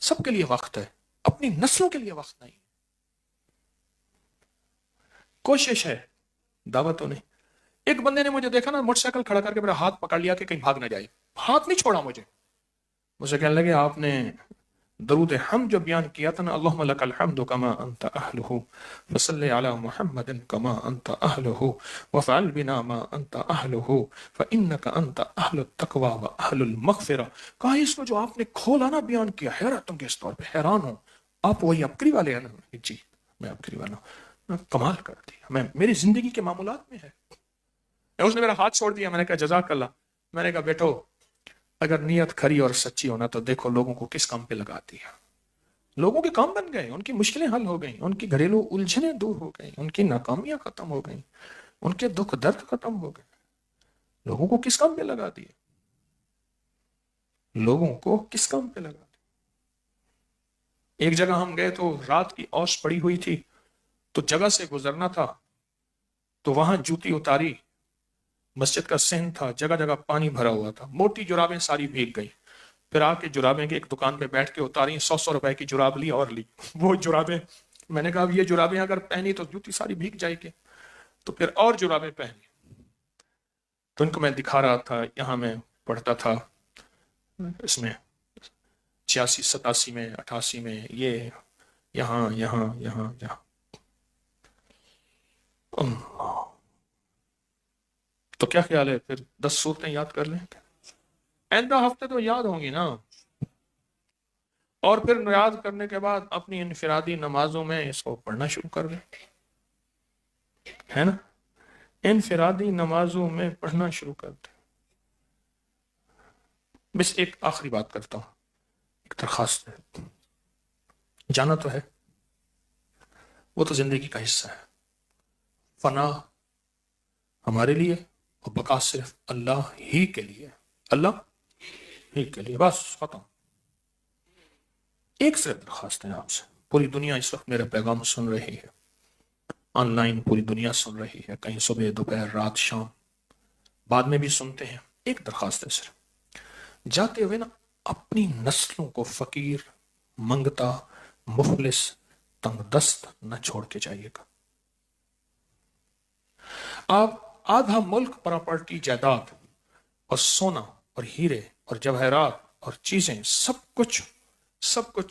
سب کے لیے وقت ہے، اپنی نسلوں کے لیے وقت نہیں. کوشش ہے، دعوت تو نہیں. ایک بندے نے مجھے دیکھا نا، موٹر سائیکل کھڑا کر کے میرا ہاتھ پکڑ لیا کہ کہیں بھاگ نہ جائے، ہاتھ نہیں چھوڑا مجھے کہنے لگے آپ نے درود حمد جو بیان کیا تھا نا، اللہم لک الحمد کما انت اہلہ فصلی علی محمد کما انت اہلہ وفعل بنا ما انت اہلہ فانک انت اہل التقوی و اہل المغفرہ. کہا اس کو جو آپ نے کھولا نا بیان کیا، حیرت انگیز طور پہ حیران ہوں. آپ وہی ابکری والے ہیں نا؟ جی میں ابکری والا ہوں. کمال کر دیا، میں میری زندگی کے معمولات میں ہے. اس نے میرا ہاتھ چھوڑ دیا. میں نے کہا جزاک اللہ. میں نے کہا بیٹو اگر نیت کھری اور سچی ہونا تو دیکھو لوگوں کو کس کام پہ لگاتی ہے. لوگوں کے کام بن گئے، ان کی مشکلیں حل ہو گئیں، ان کی گھریلو الجھنیں دور ہو گئیں، ان کی ناکامیاں ختم ہو گئیں، ان کے دکھ درد ختم ہو گئے. لوگوں کو کس کام پہ لگا دیا؟ لوگوں کو کس کام پہ لگا دیا؟ ایک جگہ ہم گئے تو رات کی اوس پڑی ہوئی تھی، تو جگہ سے گزرنا تھا، تو وہاں جوتی اتاری. مسجد کا صحن تھا، جگہ جگہ پانی بھرا ہوا تھا، موٹی جرابیں ساری بھیگ گئی. پھر آ کے جرابیں کی ایک دکان پہ بیٹھ کے اتاری، 100 روپے کی جراب لی اور لی وہ جرابیں. میں نے کہا یہ جرابیں اگر پہنی تو جوتی ساری بھیگ جائے گی. تو پھر اور جرابیں پہنی. تو ان کو میں دکھا رہا تھا، یہاں میں پڑھتا تھا اس میں 86 87 میں 88 میں، یہ یہاں یہاں یہاں یہاں. تو کیا خیال ہے پھر 10 صورتیں یاد کر لیں؟ آئندہ ہفتے تو یاد ہوں گی نا. اور پھر یاد کرنے کے بعد اپنی انفرادی نمازوں میں اس کو پڑھنا شروع کر دیں، ہے نا؟ انفرادی نمازوں میں پڑھنا شروع کر دیں. بس ایک آخری بات کرتا ہوں، ایک درخواست ہے. جانا تو ہے، وہ تو زندگی کا حصہ ہے. فنا ہمارے لیے اور بقا صرف اللہ ہی کے لیے، اللہ ہی کے لیے، بس ختم. ایک صرف درخواست ہے آپ سے. پوری دنیا اس وقت میرا پیغام سن رہی ہے، آن لائن پوری دنیا سن رہی ہے، کہیں صبح دوپہر رات شام، بعد میں بھی سنتے ہیں. ایک درخواست ہے صرف، جاتے ہوئے نا اپنی نسلوں کو فقیر، منگتا، مفلس، تنگ دست نہ چھوڑ کے جائیے گا. آپ آدھا ملک، پراپرٹی، جائیداد اور سونا اور ہیرے اور جواہرات اور چیزیں سب کچھ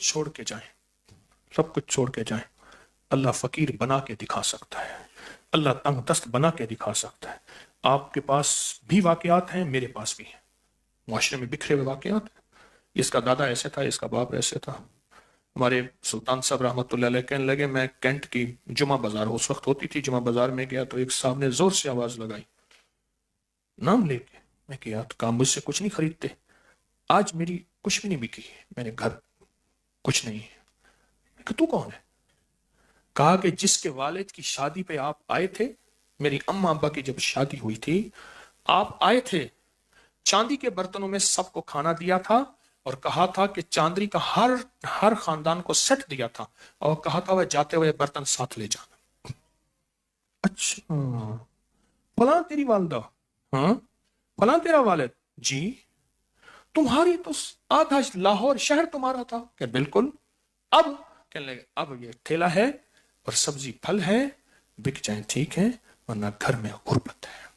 چھوڑ کے جائیں، سب کچھ چھوڑ کے جائیں. اللہ فقیر بنا کے دکھا سکتا ہے، اللہ تنگ دست بنا کے دکھا سکتا ہے. آپ کے پاس بھی واقعات ہیں، میرے پاس بھی ہیں، معاشرے میں بکھرے ہوئے واقعات. اس کا دادا ایسے تھا، اس کا باپ ایسے تھا. ہمارے سلطان صاحب رحمۃ اللہ علیہ کہنے لگے، میں کینٹ کی جمعہ بازار اس وقت ہوتی تھی، جمعہ بازار میں گیا تو ایک صاحب نے زور سے آواز لگائی نام لے کے. میں کہا کہا مجھ سے کچھ نہیں خریدتے، آج میری کچھ بھی نہیں بکی، میں نے گھر کچھ نہیں ہے. کہ تو کون ہے؟ کہا کہ جس کے والد کی شادی پہ آپ آئے تھے، میری اماں ابا کی جب شادی ہوئی تھی آپ آئے تھے، چاندی کے برتنوں میں سب کو کھانا دیا تھا اور کہا تھا کہ چاندی کا ہر خاندان کو سیٹ دیا تھا اور کہا تھا وہ جاتے ہوئے برتن ساتھ لے جانا. اچھا فلاں تیری والدہ، ہاں فلاں تیرا والد، جی تمہاری تو آدھا لاہور شہر تمہارا تھا. کہ بالکل. اب کہنے لگے اب یہ ٹھیلا ہے اور سبزی پھل ہے، بک جائیں ٹھیک ہے ورنہ گھر میں غربت ہے.